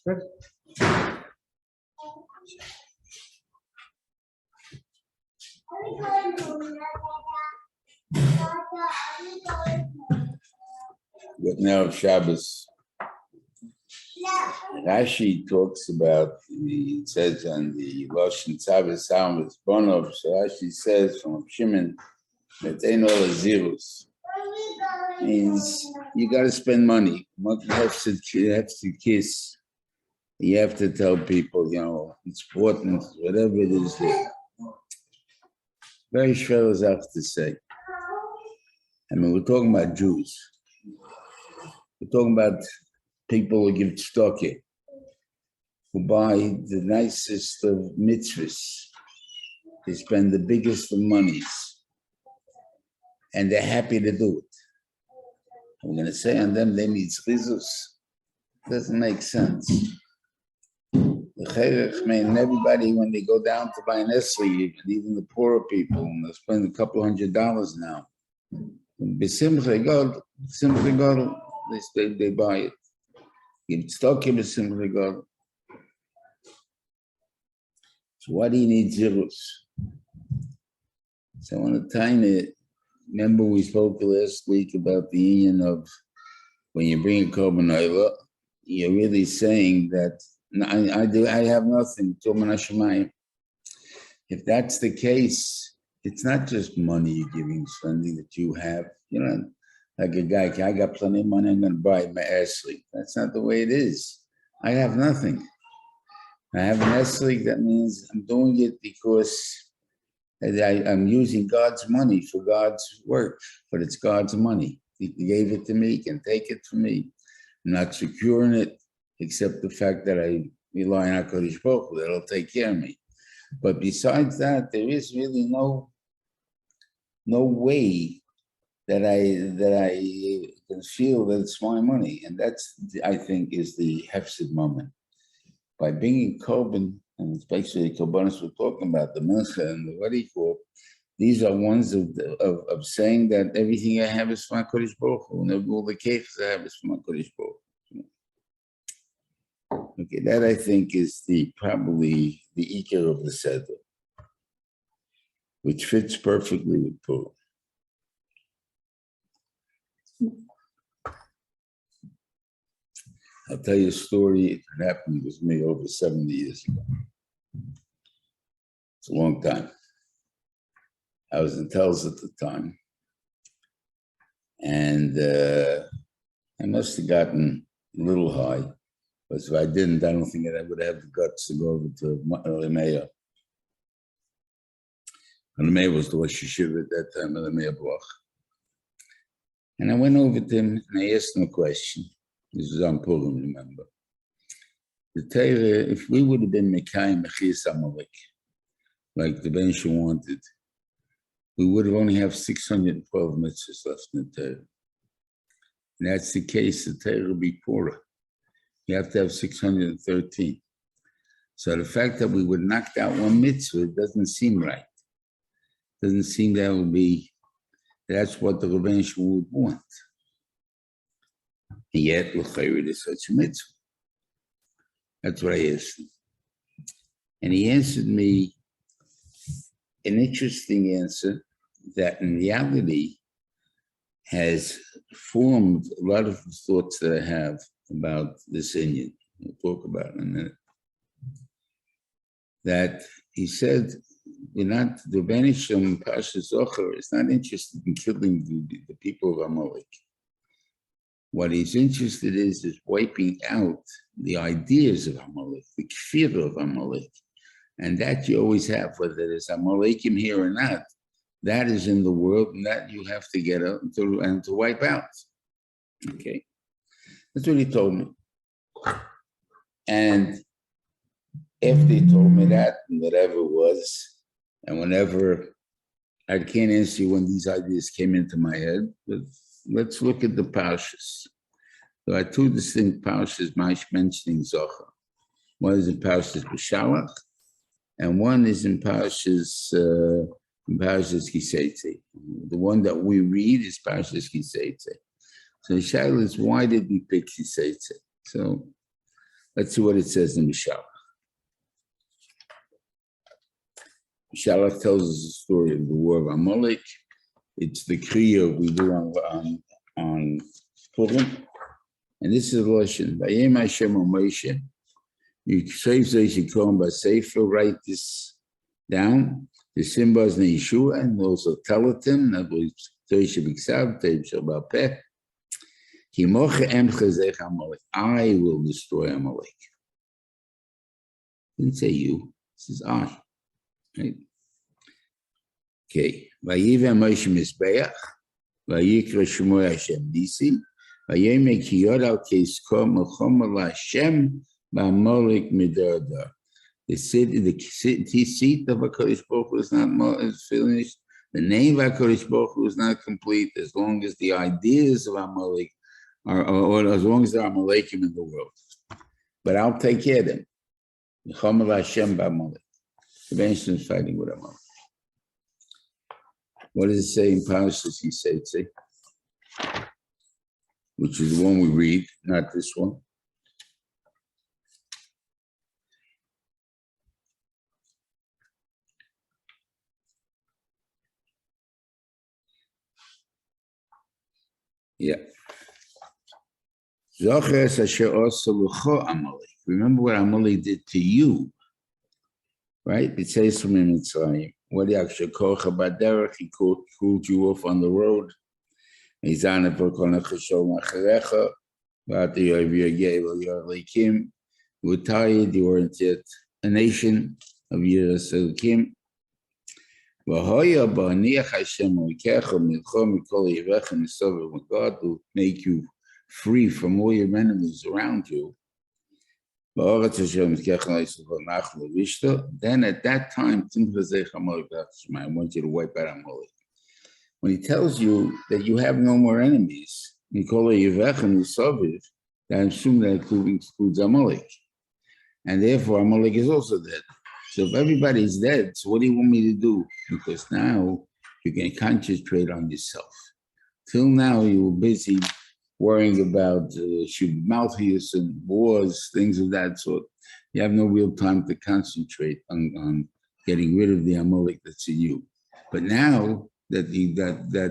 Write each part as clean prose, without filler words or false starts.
Good. But now Shabbos, Rashi talks about, it says on the Lashon Tzav Sound with Bonov, so Rashi says from Shimon that they know the zeros. Means you got to spend money. You have to kiss. You have to tell people, it's important, whatever it is. Very schwer is have to say. I mean, we're talking about Jews. We're talking about people who give tzedakah, who buy the nicest of mitzvahs. They spend the biggest of monies, and they're happy to do it. We're going to say on them they need chizus. Doesn't make sense. And everybody, when they go down to buy an esrog, even the poorer people, and they spend a couple $100 now. B'simcha God, they buy it. Give tzedakah b'simcha God. So why do you need zeros? So I want to time it. Remember we spoke last week about the union of when you bring a korban olah, you're really saying that I have nothing. If that's the case, it's not just money you're giving, something that you have. Like a guy, I got plenty of money, I'm going to buy my esrog. That's not the way it is. I have nothing. I have an esrog, that means I'm doing it because I'm using God's money for God's work, but it's God's money. He gave it to me, he can take it from me. I'm not securing it, except the fact that I rely on HaKadosh Baruch Hu, that'll take care of me. But besides that, there is really no way that I can feel that it's my money. And that's, I think, is the hefsid moment. By bringing korban, and it's basically the korbanos we're talking about, the mincha and the what do you call, these are ones of saying that everything I have is from HaKadosh Baruch Hu, and all the kefs I have is from HaKadosh Baruch Hu. Okay, that I think is probably the ikar of the seder, which fits perfectly with Purim. I'll tell you a story that happened with me over 70 years ago. It's a long time. I was in Telz at the time. And I must have gotten a little high. Because if I didn't, I don't think that I would have the guts to go over to Lemeya. And Lemeya was the Rosh Yeshiva at that time, Lemeya Bloch. And I went over to him and I asked him a question. This is on Purim, remember. The Torah, if we would have been Mekayim Mechias Amalek, like the Ben Shem wanted, we would have only have 612 mitzvahs left in the Torah. And that's the case, the Torah will be poorer. You have to have 613. So the fact that we would knock out one mitzvah doesn't seem right. Doesn't seem that would be, that's what the Reuven would want. And yet, l'chayr is such a mitzvah. That's what I asked him. And he answered me an interesting answer that in reality has formed a lot of the thoughts that I have about this Indian. We'll talk about it in a minute. That he said, the Banisham Parshas Zohar is not interested in killing the people of Amalek. What he's interested in is wiping out the ideas of Amalek, the kfir of Amalek. And that you always have, whether there's Amalekim here or not, that is in the world, and that you have to get out and to wipe out. Okay? That's what he told me. And after he told me that, and whatever it was, and whenever, I can't answer you when these ideas came into my head, but let's look at the Parshas. There are two distinct Parshas mentioning Zohar. One is in Parshas B'Shalach, and one is in Parshas Kiseitze. The one that we read is Parshas Kiseitze. So the shaila is, why did we pick Kiseitze? So Let's see what it says in Mishalach. Mishalach tells us the story of the war of Amalek. It's the kriya we do on Purim. And this is Lashon. Vayem Hashem Moshe. You should come by Sefer, write this down. The symbols in Yeshua, and also tell it him. That was Teisha B'Ksav, Teisha B'Peh. I will destroy Amalek. Didn't say you. This is I. Right? Okay. Vayiva Moshe Mizbeach. Vayikra Shmoy Hashem Nisi. Vayemek Yod al Keisko Melchoma Hashem Ba'Amalek Midardar. The seat of HaKadosh Baruch Hu is not is finished. The name of HaKadosh Baruch Hu is not complete as long as the ideas of Amalek or as long as there are Amalekim in the world. But I'll take care of them. Melchoma Hashem Ba'Amalek. The Feinstein is fighting with Amalek. What does it say in Parshas? He said, see? Which is the one we read, not this one. Yeah. Remember what Amalek did to you, right? It says from him, it's like, what he called you off on the road. You were tired, you weren't yet a nation of Yerushalayim. God will make you free from all your enemies around you. Then at that time, I want you to wipe out Amalek. When he tells you that you have no more enemies, that I assume that includes Amalek. And therefore, Amalek is also dead. So if everybody's dead, so what do you want me to do? Because now you can concentrate on yourself. Till now, you were busy worrying about Malchus and wars, things of that sort. You have no real time to concentrate on getting rid of the Amalek that's in you. But now that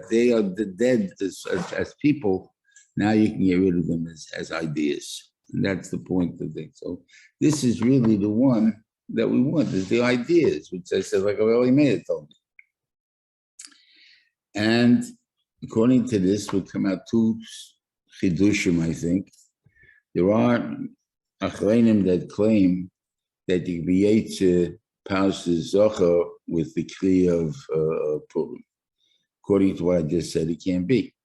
they are dead as people, now you can get rid of them as ideas. And that's the point of it. So this is really the one that we want, is the ideas, which I said, like I already made it told me. And according to this, will come out two chidushim, I think. There are achreinim that claim that you can be Parshas Zohar with the kli of Purim. According to what I just said, it can't be.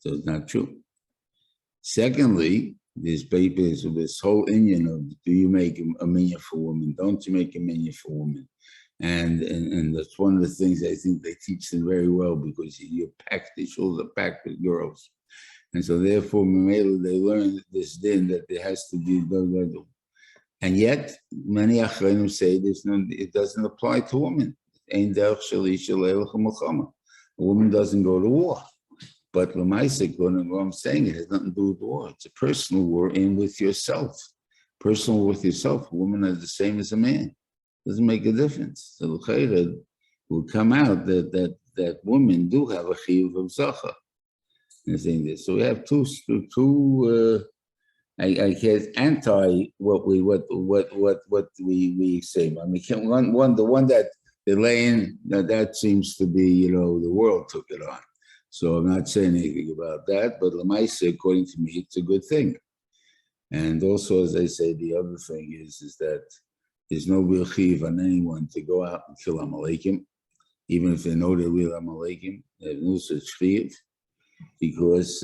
So it's not true. Secondly, there's papers of this whole Indian of, do you make a minyan for women? Don't you make a minyan for women? And that's one of the things I think they teach them very well, because you're packed, the shoulders are packed with girls. And so therefore, they learn this din that there has to be, and yet many achreinim say it doesn't apply to women. A woman doesn't go to war. But Lamaisik, what I'm saying, it has nothing to do with war. It's a personal war in with yourself. Personal with yourself. A woman is the same as a man. Doesn't make a difference. So the will come out that women do have a chiyuv of zachar. So we have two. I guess anti what we say. I mean, the one that they're laying, that seems to be, the world took it on. So I'm not saying anything about that, but Lamaisa, according to me, it's a good thing. And also, as I say, the other thing is that there's no real chiv on anyone to go out and kill Amalekim, even if they know they're real Amalekim. There's no such chiv, because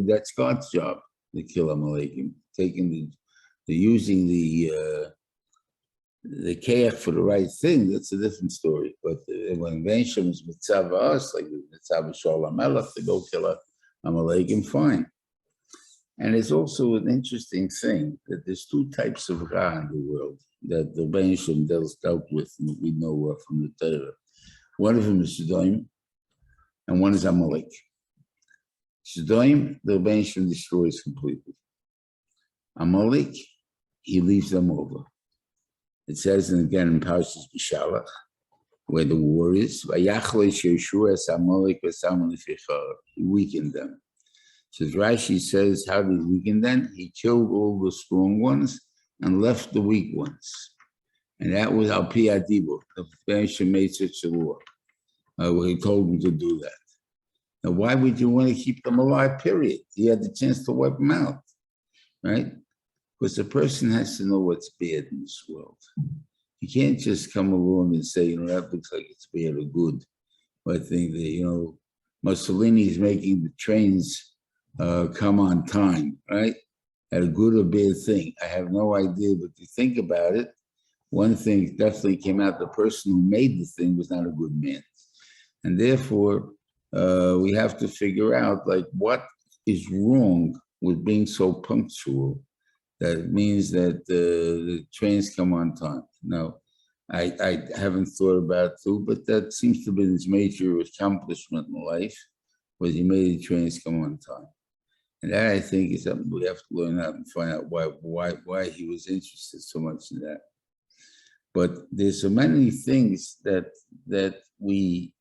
that's God's job to kill Amalekim. Using the keach for the right thing, that's a different story. But when Venshem is with Tzav us, like the Tzav Shalom Melech, to go kill Amalekim, fine. And it's also an interesting thing that there's two types of Ra in the world that the Venshem dealt with, and we know from the Torah. One of them is Sodom, and one is Amalek. Sodom, the Venshem destroys completely. Amalek, he leaves them over. It says, and again in Parshas B'Shalach, where the war is, he weakened them. So Rashi says, how did he weaken them? He killed all the strong ones and left the weak ones. And that was Al Pi Adibo, the Feinstein made such a law, where he told them to do that. Now, why would you want to keep them alive, period? He had the chance to wipe them out, right? Because a person has to know what's bad in this world. You can't just come along and say, that looks like it's bad or good. But I think that, Mussolini is making the trains come on time, right? At a good or bad thing. I have no idea, but to think about it, one thing definitely came out, the person who made the thing was not a good man. And therefore, we have to figure out, what is wrong with being so punctual that it means that the trains come on time. Now, I haven't thought about it too, but that seems to be his major accomplishment in life, was he made the trains come on time. And that, I think, is something we have to learn out and find out why he was interested so much in that. But there's so many things that we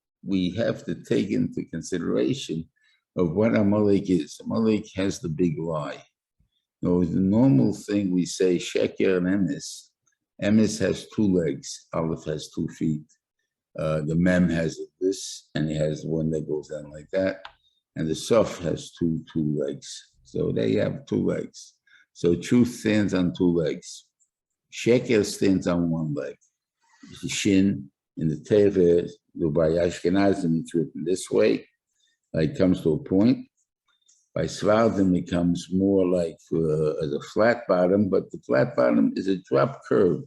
have to take into consideration of what Amalek is. Amalek has the big lie. The normal thing we say, Sheker and Emes. Emes has 2 legs. Aleph has 2 feet. The Mem has this, and he has one that goes down like that. And the Suf has two legs. So they have 2 legs. So truth stands on 2 legs. Sheker stands on 1 leg. The Shin in the Torah, by Ashkenazim, it's written this way. It comes to a point. By Svardim, it comes more like as a flat bottom, but the flat bottom is a drop curve,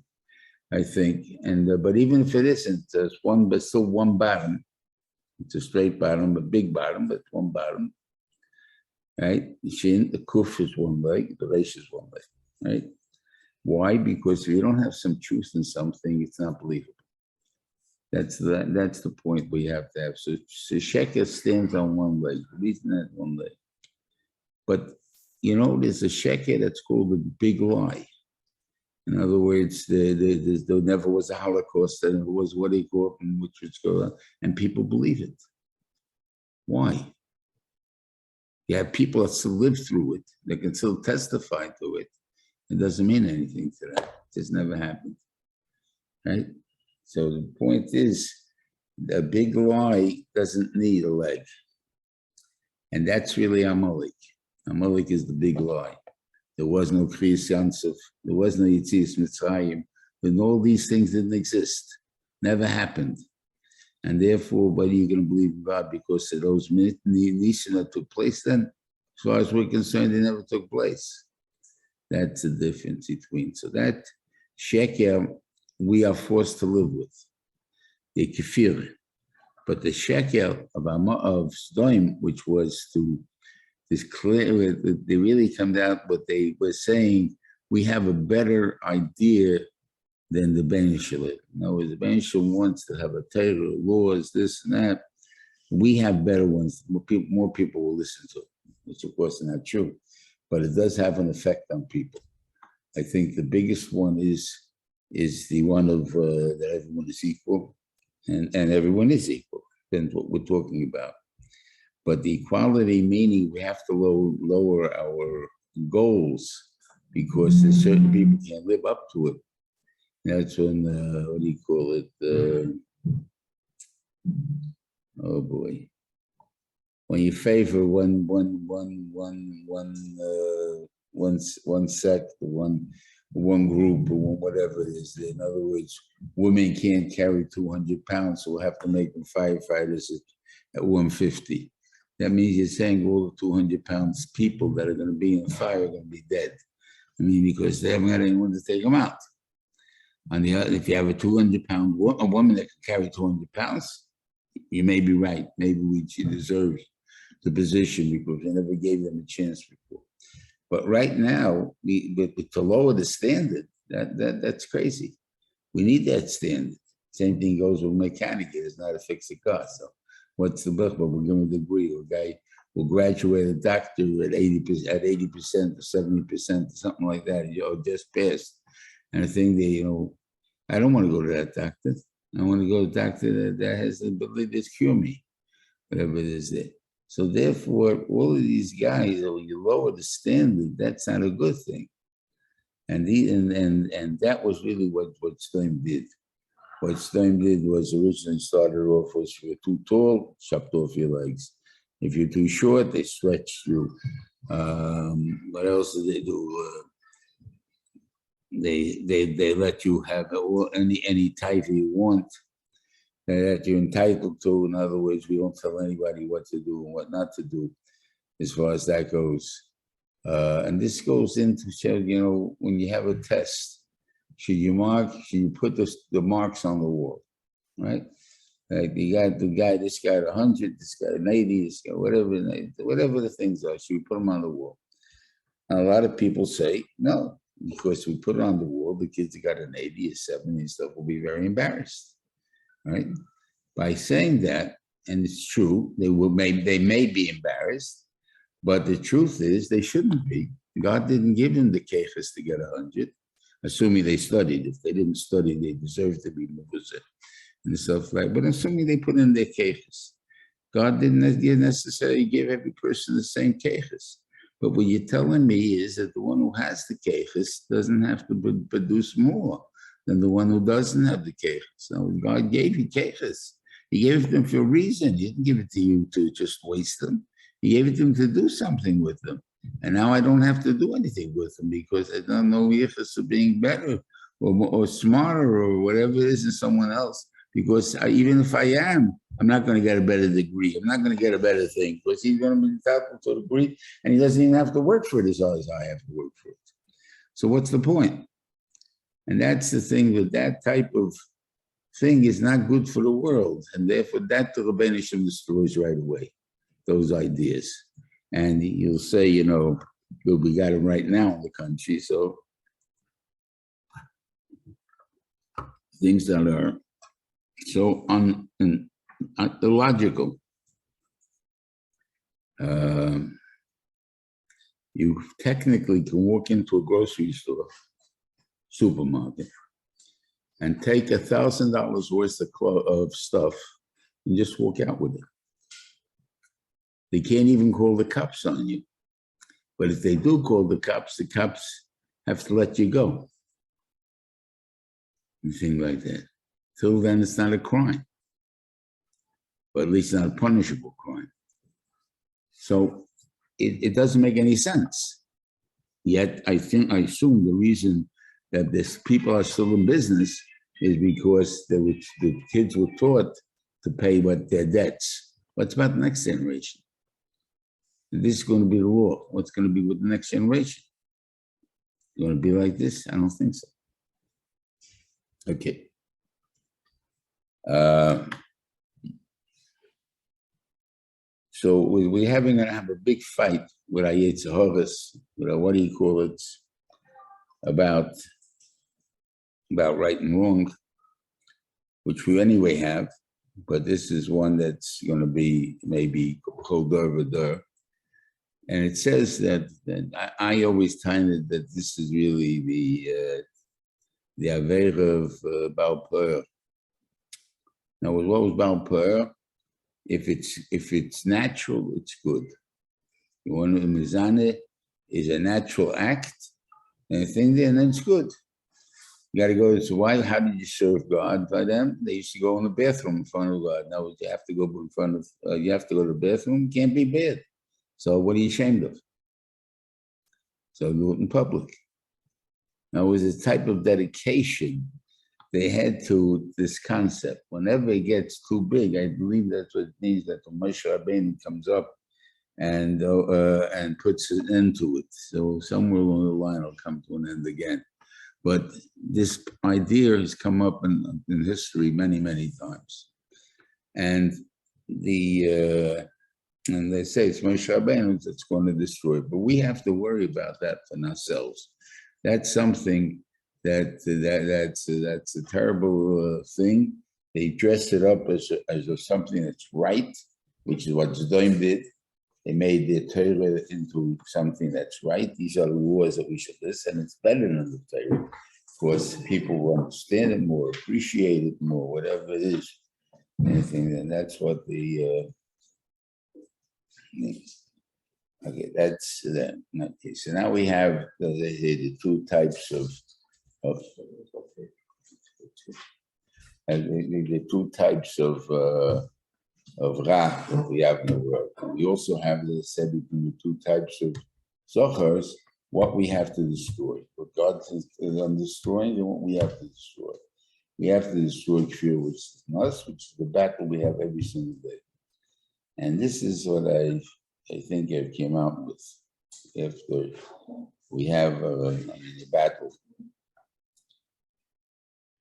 I think. And but even if it isn't, there's but still 1 bottom. It's a straight bottom, a big bottom, but 1 bottom, right? The Shin, the Kuf is 1 leg, the Reish is 1 leg, right? Why? Because if you don't have some truth in something, it's not believable. That's the point we have to have. So Sheker stands on 1 leg. The reason that 1 leg. But, there's a sheker that's called the big lie. In other words, there never was a Holocaust, and it was what they call it, and which was going on, and people believe it. Why? You have people that still live through it, that can still testify to it. It doesn't mean anything to them. It just never happened, right? So the point is, the big lie doesn't need a leg. And that's really Amalek. Amalek is the big lie. There was no Kriyas Yansuf. There was no Yetzias Mitzrayim. And all these things didn't exist. Never happened. And therefore, whether you're going to believe in God because of those Nisan that took place then, as far as we're concerned, they never took place. That's the difference between. So that sheker we are forced to live with. The kefir. But the sheker of Sdoim, which was to this clear, they really come out, but they were saying we have a better idea than the Ben Shalom. In other words, the Ben Shalom wants to have a Torah, laws, this and that. We have better ones. More people will listen to it, which of course is not true, but it does have an effect on people. I think the biggest one is the one of that everyone is equal, and everyone is equal. That's what we're talking about. But the equality meaning we have to lower our goals because there's certain people can't live up to it. That's when what do you call it? Oh boy, when you favor one sect, one group, or whatever it is. In other words, women can't carry 200 pounds, so we'll have to make them firefighters at 150. That means you're saying all the 200 pounds people that are going to be in the fire are going to be dead. I mean, because they haven't got anyone to take them out. On the other, if you have a 200-pound a woman that can carry 200 pounds, you may be right. Maybe she deserves the position because they never gave them a chance before. But right now, to lower the standard, that's crazy. We need that standard. Same thing goes with mechanic. It's not a fixed car. So what's the book? But we're going to agree. A guy will graduate a doctor at 80%, or 70%, or something like that. Just passed. And I think I don't want to go to that doctor. I want to go to a doctor that has the ability to cure me, whatever it is there. So therefore, all of these guys, you lower the standard, that's not a good thing. And that was really what Stein did. What Stein did was originally started off was if you're too tall, chopped off your legs. If you're too short, they stretch you. What else do they do? They let you have any title you want that you're entitled to. In other words, we don't tell anybody what to do and what not to do as far as that goes. And this goes into show, when you have a test, should you put the marks on the wall, right? Like this guy 100, this guy 80, this guy whatever the things are, should you put them on the wall? And a lot of people say no, because we put it on the wall, the kids that got an 80 or 70 and stuff will be very embarrassed, right? By saying that, and it's true, they may be embarrassed, but the truth is they shouldn't be. God didn't give them the keches to get 100, assuming they studied. If they didn't study, they deserve to be muvuzah and stuff like that. But assuming they put in their keches, God didn't necessarily give every person the same keches. But what you're telling me is that the one who has the keches doesn't have to produce more than the one who doesn't have the keches. So God gave you keches. He gave it them for a reason. He didn't give it to you to just waste them. He gave it to them to do something with them. And now I don't have to do anything with them because I don't know yichus of being better or smarter or whatever it is than someone else. Because even if I am, I'm not going to get a better degree. I'm not going to get a better thing because he's going to be entitled to a degree and he doesn't even have to work for it as hard as I have to work for it. So what's the point? And that's the thing, that type of thing is not good for the world. And therefore that the Rebbeinu Shem destroys right away, those ideas. And you'll say, we got them right now in the country. So things that are so illogical. You technically can walk into a grocery store, supermarket, and take $1,000 worth of stuff and just walk out with it. They can't even call the cops on you. But if they do call the cops have to let you go. And things like that. Till then, it's not a crime. But at least not a punishable crime. So it doesn't make any sense. Yet, I assume the reason that these people are still in business is because the kids were taught to pay their debts. What's about the next generation? This is going to be the law. What's going to be with the next generation? It's going to be like this? I don't think so. Okay. So we're going to have a big fight with our Yetziharas, with our, what do you call it, about right and wrong, which we anyway have, but this is one that's going to be maybe called over. And it says that I always find it that this is really the Aveira of Baal Peor. Now, what was Baal Peor? If it's natural, it's good. You want to mizane is a natural act, and then it's good. You got to go. So why? How did you serve God? By them, they used to go in the bathroom in front of God. Now you have to go in front of. You have to go to the bathroom. You can't be bad. So what are you ashamed of? So do it in public. Now it was a type of dedication they had to this concept. Whenever it gets too big, I believe that's what it means that the Moshe Rabbeinu comes up and puts an end to it. So somewhere along the line it'll come to an end again. But this idea has come up in history many, many times. And and they say it's Moshe Rabbeinu that's going to destroy it. But we have to worry about that for ourselves. That's something that's a terrible thing. They dress it up as something that's right, which is what Zdoim did. They made the Torah into something that's right. These are the laws that we should listen, and it's better than the Torah. Because people will understand it more, appreciate it more, whatever it is. Anything, and that's what the okay, that's that. Okay, so now we have the two types of the two types of ra that we have in the world. And we also have, as I said, between the two types of zochars, what we have to destroy, what God is destroying, and what we have to destroy. We have to destroy fear, which is us, which is the battle we have every single day. And this is what I think I came out with after we have the battle.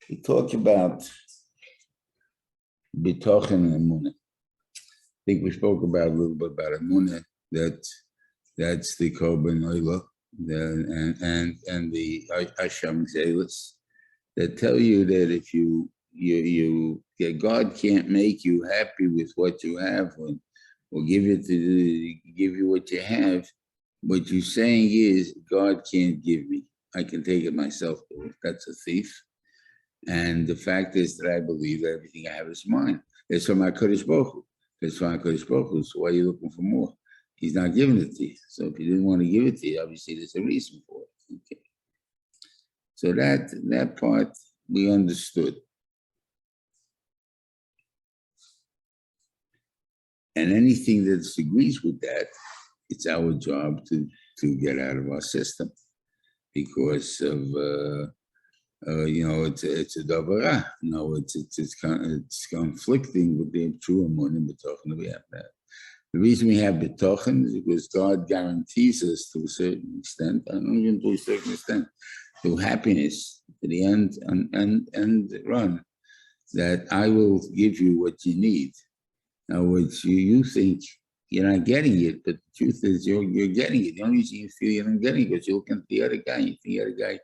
We talk about bitochen and emunah. I think we spoke about a little bit about emunah, that's the korban oila, and the asham zealous, that tell you that if you God can't make you happy with what you have or give you what you have. What you're saying is God can't give me. I can take it myself. That's a thief. And the fact is that I believe that everything I have is mine. It's from my Kodesh Baruch Hu. It's from my Kodesh Baruch Hu. So why are you looking for more? He's not giving it to you. So if he didn't want to give it to you, obviously there's a reason for it. Okay. So that part we understood. And anything that disagrees with that, it's our job to get out of our system because of it's a davara. No, it's conflicting with the true emunah b'tochen that we have that. The reason we have b'tochen is because God guarantees us to a certain extent, I don't even to a certain extent, to happiness to the end and run, that I will give you what you need. Now, what you think you're not getting it, but the truth is you're getting it. The only reason you feel you're not getting it is you look at the other guy, you think the other guy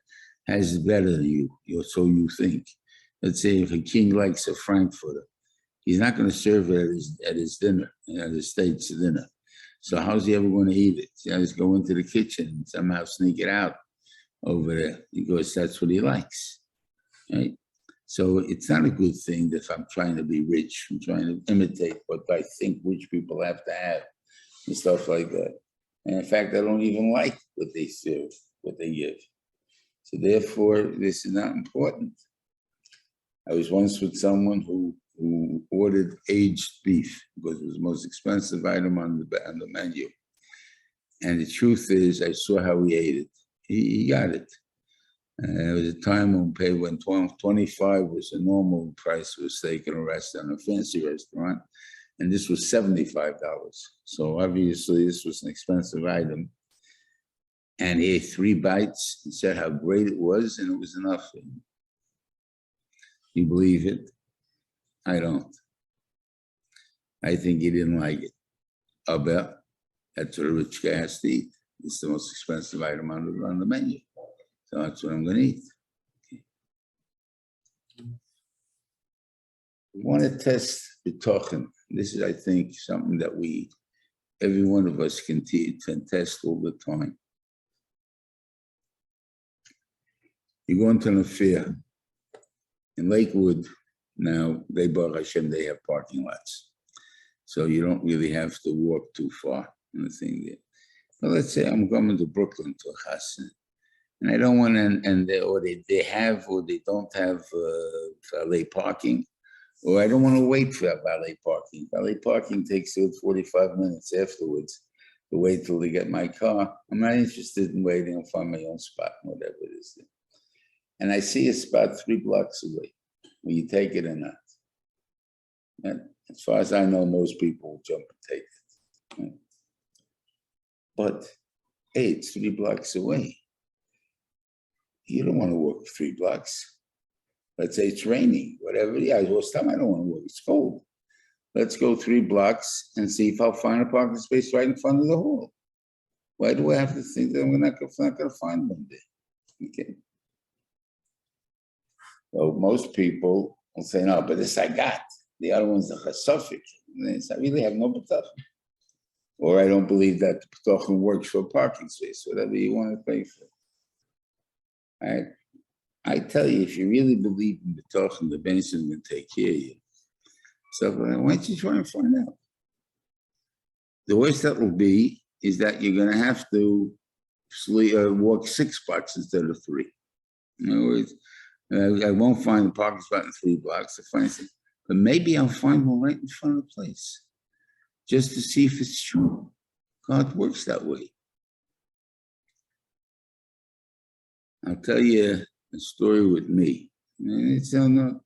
has it better than you, so you think. Let's say if a king likes a frankfurter, he's not going to serve it at his dinner, at his state's dinner. So how's he ever going to eat it? He has to go into the kitchen and somehow sneak it out over there because that's what he likes, right? So it's not a good thing that if I'm trying to be rich, I'm trying to imitate what I think rich people have to have and stuff like that. And in fact, I don't even like what they serve, what they give. So therefore, this is not important. I was once with someone who ordered aged beef because it was the most expensive item on the menu. And the truth is, I saw how he ate it. He got it. There was a time when 25 was a normal price for a steak in a restaurant, a fancy restaurant, and this was $75. So obviously this was an expensive item. And he ate 3 bites and said how great it was, and it was enough for him. You believe it? I don't. I think he didn't like it. I'll bet that's what a rich guy has to eat. It's the most expensive item on the menu. So that's what I'm going to eat. Okay. We want to test the tochen. This is, I think, something that every one of us can test all the time. You go into an affair. In Lakewood, now, Baruch Hashem, they have parking lots. So you don't really have to walk too far in the thing there. But let's say I'm coming to Brooklyn to a chassan. And I don't want to, they have or they don't have valet parking, or I don't want to wait for valet parking. Valet parking takes 45 minutes afterwards to wait till they get my car. I'm not interested in waiting. I'll find my own spot, whatever it is. And I see a spot 3 blocks away. Will you take it or not? And as far as I know, most people will jump and take it. Right? But hey, it's 3 blocks away. You don't want to walk 3 blocks. Let's say it's raining, whatever. Yeah, I don't want to walk. It's cold. Let's go 3 blocks and see if I'll find a parking space right in front of the hall. Why do I have to think that I'm not going to find one there? Okay. So most people will say, no, but this I got. The other one's the chasofik. I really have no betachon. or I don't believe that the P'tochen works for a parking space, whatever you want to pay for. I tell you, if you really believe in P'tochen, the Benson will take care of you. So why don't you try and find out? The worst that will be is that you're going to have to walk 6 blocks instead of 3. In other words, I won't find a parking spot in 3 blocks to find something, but maybe I'll find one right in front of the place, just to see if it's true. God works that way. I'll tell you a story with me. It's no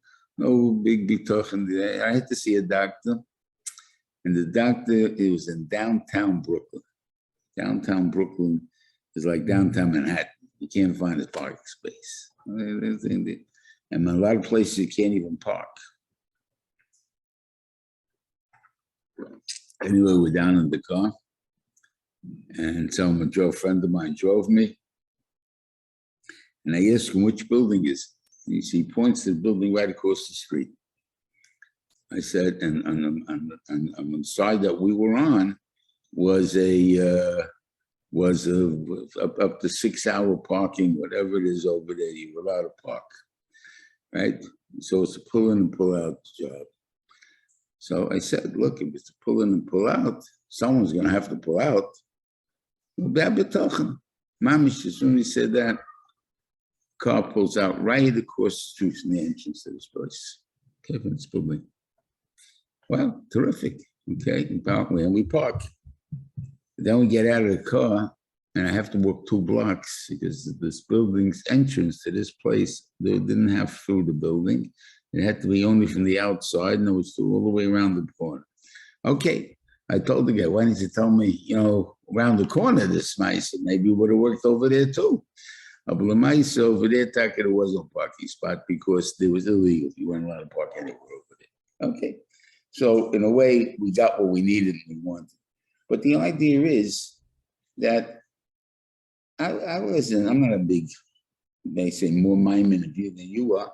big bitochen. I had to see a doctor, and the doctor, it was in downtown Brooklyn. Downtown Brooklyn is like downtown Manhattan. You can't find a parking space. And in a lot of places you can't even park. Anyway, we're down in the car, and a friend of mine drove me, and I asked him which building is it. He points to the building right across the street. I said, and on the side that we were on was up to 6 hour parking, whatever it is over there, you were allowed to park, right? So it's a pull in and pull out job. So I said, look, if it's a pull in and pull out, someone's going to have to pull out. Mamish, as soon as he said that, car pulls out right across the street from the entrance to this place. Kevin's building. Well, terrific. Okay, and we park. Then we get out of the car, and I have to walk 2 blocks because this building's entrance to this place, they didn't have through the building. It had to be only from the outside, and it was all the way around the corner. Okay, I told the guy, why didn't you tell me, around the corner this nice, maybe it would have worked over there too. But over there, there was no parking spot because it was illegal. You weren't allowed to park anywhere over there. Okay, so in a way, we got what we needed and we wanted. But the idea is that I'm not a big, they say, more Maimon of you than you are.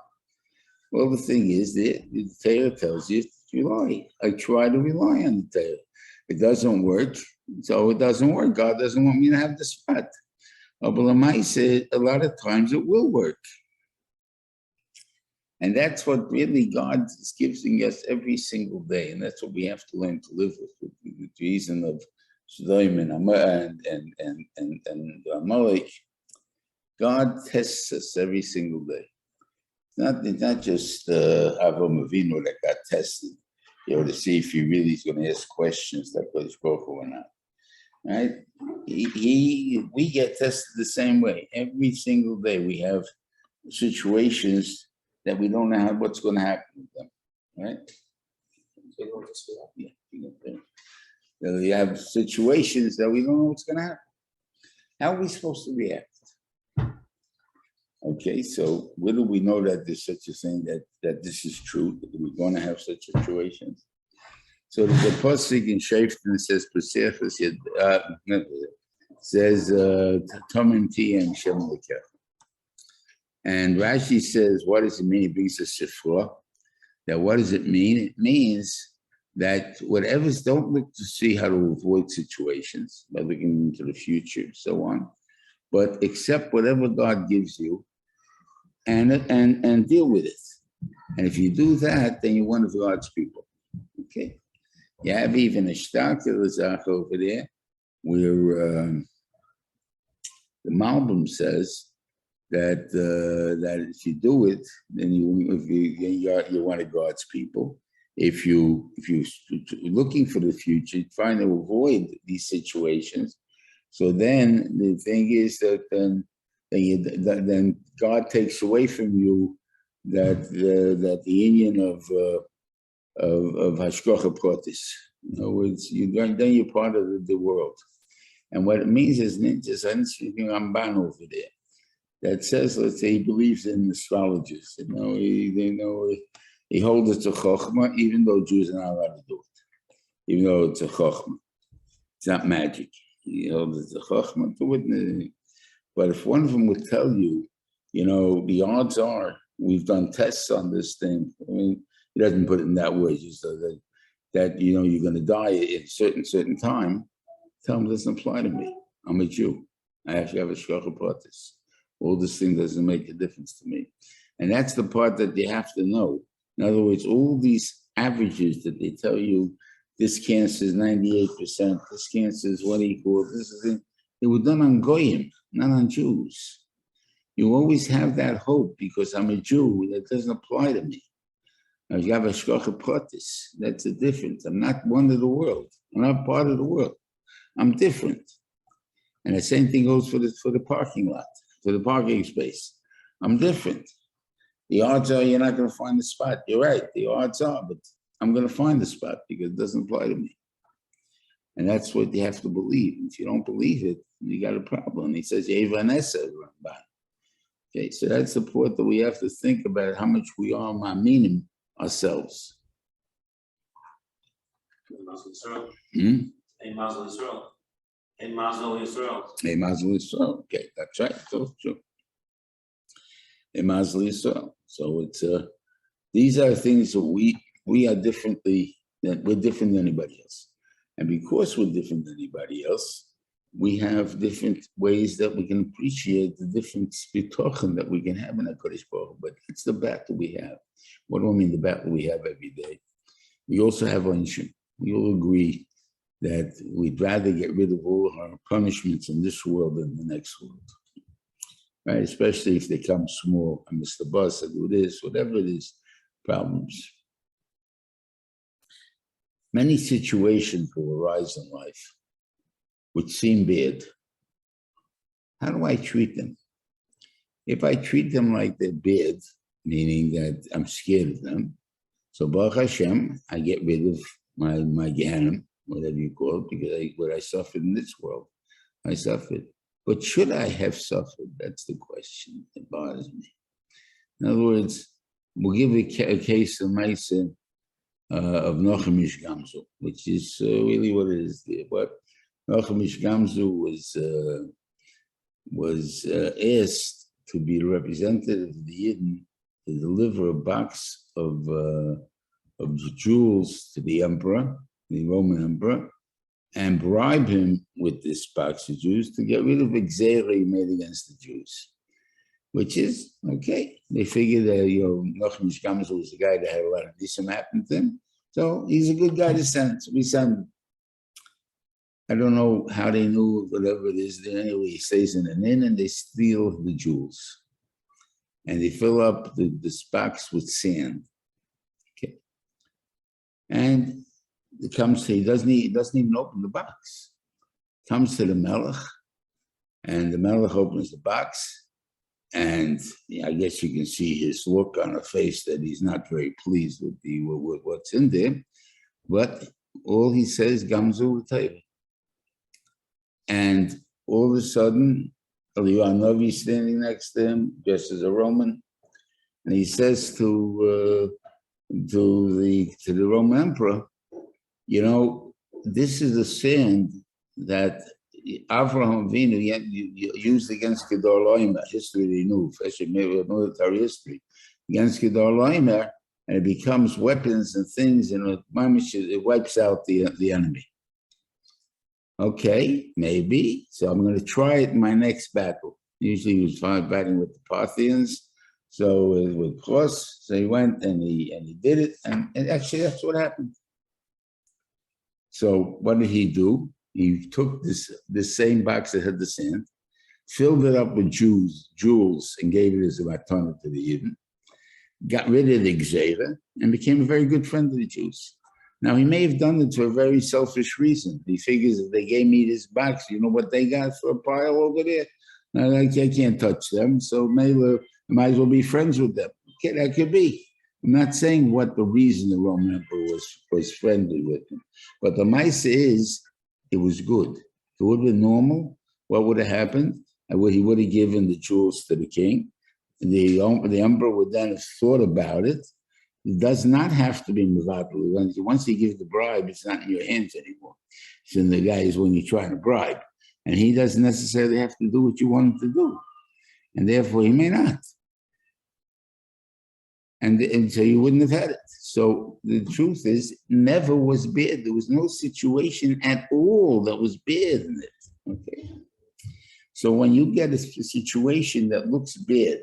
Well, the thing is, the Torah tells you to rely. I try to rely on the Torah. It doesn't work, so it doesn't work. God doesn't want me to have the spot. But I said a lot of times it will work. And that's what really God is giving us every single day. And that's what we have to learn to live with the reason of Shlita and Amalek. God tests us every single day. It's not just Avram Avinu that got tested, to see if he really is going to ask questions like Kodesh Baruch Hu or not. Right? We get tested the same way. Every single day we have situations that we don't know what's going to happen with them. Right? Yeah. We have situations that we don't know what's going to happen. How are we supposed to react? Okay, so where do we know that there's such a thing that this is true? That we're going to have such situations? So there's a pasuk in Shafton says, says, Tomim Tiyem Shem Lekech. And Rashi says, what does it mean? He brings a sifra. That what does it mean? It means that don't look to see how to avoid situations by looking into the future and so on, but accept whatever God gives you and deal with it. And if you do that, then you're one of God's people. Okay. You have even a shtakel over there where the Malbim says that if you do it, then you're one of God's people. If you're looking for the future, trying to avoid these situations, so then the thing is that then God takes away from you that the union of hashgacha pratis. In other words, then you're part of the world. And what it means is ninjas. I'm speaking Ramban over there that says, let's say, he believes in astrologers. He holds it to chokhmah, even though Jews are not allowed to do it. Even though it's a chokhmah, it's not magic. He holds it to chokhmah to witness. But if one of them would tell you, the odds are, we've done tests on this thing. I mean, he doesn't put it in that way, just so that you're going to die at a certain time. Tell them it doesn't apply to me. I'm a Jew. I actually have a shkacha pratis. All this thing doesn't make a difference to me. And that's the part that you have to know. In other words, all these averages that they tell you, this cancer is 98%, this cancer is what equal, this is it. They were done on Goyim, not on Jews. You always have that hope because I'm a Jew, that doesn't apply to me. Now, you have a shkacha pratis. That's the difference. I'm not one of the world. I'm not part of the world. I'm different. And the same thing goes for the parking lot, for the parking space. I'm different. The odds are you're not going to find the spot. You're right. The odds are, but I'm going to find the spot because it doesn't apply to me. And that's what you have to believe. If you don't believe it, you got a problem. He says, okay, so that's the point that we have to think about how much we are ma'aminim ourselves. A Mazel Yisrael. A Mazel Yisrael. A Mazel Yisrael. Okay, that's right. So true. A Mazel Yisrael. So it's these are things that we are differently. That we're different than anybody else, and because we're different than anybody else, we have different ways that we can appreciate the different spitochen that we can have in HaKadosh Baruch Hu. But it's the battle we have. What do I mean? The battle we have every day. We also have onshim. We all agree that we'd rather get rid of all our punishments in this world than the next world, right? Especially if they come small. I miss the bus, I do this, whatever it is, problems. Many situations will arise in life which seem bad. How do I treat them? If I treat them like they're bad, meaning that I'm scared of them, so Baruch Hashem, I get rid of my Gehenna, whatever you call it, because what I suffered in this world, I suffered. But should I have suffered? That's the question that bothers me. In other words, we'll give a case of Maisa of Nochamish Gamzu, which is really what it is there. But Nochamish Gamzu was asked to be the representative of the Yidden to deliver a box of jewels to the emperor, the Roman emperor, and bribe him with this box of Jews to get rid of Xeri made against the Jews, which is, okay, they figure that, Nochamish Gamzu was the guy that had a lot of nisim happen to him, so he's a good guy to send, so we send him. I don't know how they knew, whatever it is, anyway, he stays in an inn and they steal the jewels. And they fill up this box with sand. Okay. And it comes to, he doesn't even open the box. Comes to the Melech, and the Melech opens the box, and I guess you can see his look on the face that he's not very pleased with what's in there. But all he says, Gamzu L'Tayva. And all of a sudden, Eliyahu Novi standing next to him, just as a Roman, and he says to the Roman emperor, this is the sand that Avraham Avinu used against Kedar Loimer. History they knew, especially military history, against Kedar Loimer, and it becomes weapons and things, and it wipes out the enemy. Okay, maybe. So I'm going to try it in my next battle. Usually he was fighting with the Parthians, so with Kos. So he went and he did it, and actually that's what happened. So what did he do? He took this same box that had the sand, filled it up with jewels, and gave it as a matana to the Yidden, got rid of the Gzeira, and became a very good friend of the Jews. Now, he may have done it for a very selfish reason. He figures if they gave me this box, you know what they got for a pile over there? Now, I can't touch them, so maybe I might as well be friends with them. Okay, that could be. I'm not saying what the reason the Roman emperor was friendly with him, but the Maisa is, it was good. If it would have been normal, what would have happened? He would have given the jewels to the king. The emperor would then have thought about it. It does not have to be mevatel. Once you give the bribe, it's not in your hands anymore. It's in the guys when you're trying to bribe. And he doesn't necessarily have to do what you want him to do. And therefore, he may not. And so you wouldn't have had it. So the truth is, never was bad. There was no situation at all that was bad in it. Okay. So when you get a situation that looks bad,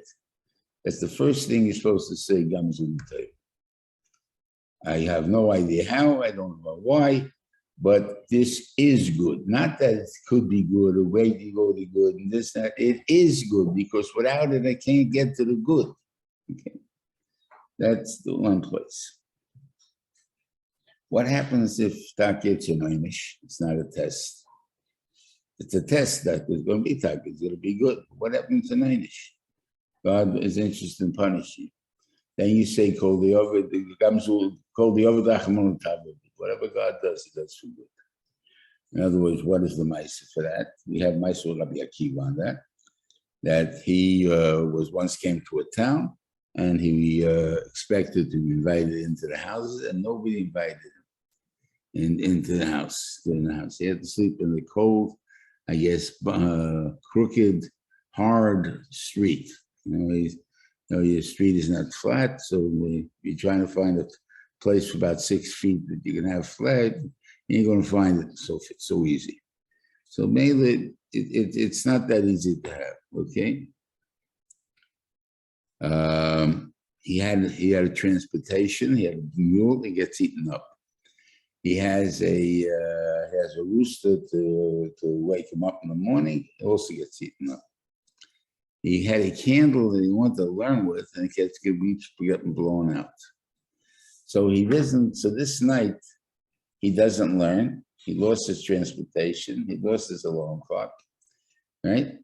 that's the first thing you're supposed to say, Gamzul Tayv. I have no idea how, I don't know why, but this is good. Not that it could be good or way to go to good and this, that. It is good because without it, I can't get to the good. Okay. That's the one place. What happens if Tak gets an Einish? It's not a test. It's a test that is going to be Tak. It's going to be good. What happens in Einish? God is interested in punishing. Then you say, call the over, whatever God does, he does for good. In other words, what is the Maisa for that? We have Maisa Rabbi Akiva on that he was once came to a town and he expected to be invited into the houses and nobody invited him into the house. He had to sleep in the cold, I guess, crooked, hard street. Your street is not flat, so you're trying to find a place for about 6 feet that you can have flat, you ain't going to find it so easy. So mainly, it's not that easy to have, okay? He had a transportation, he had a mule, he gets eaten up. He has a rooster to wake him up in the morning, he also gets eaten up. He had a candle that he wanted to learn with, and it gets getting blown out. So this night, he doesn't learn. He lost his transportation. He lost his alarm clock, right?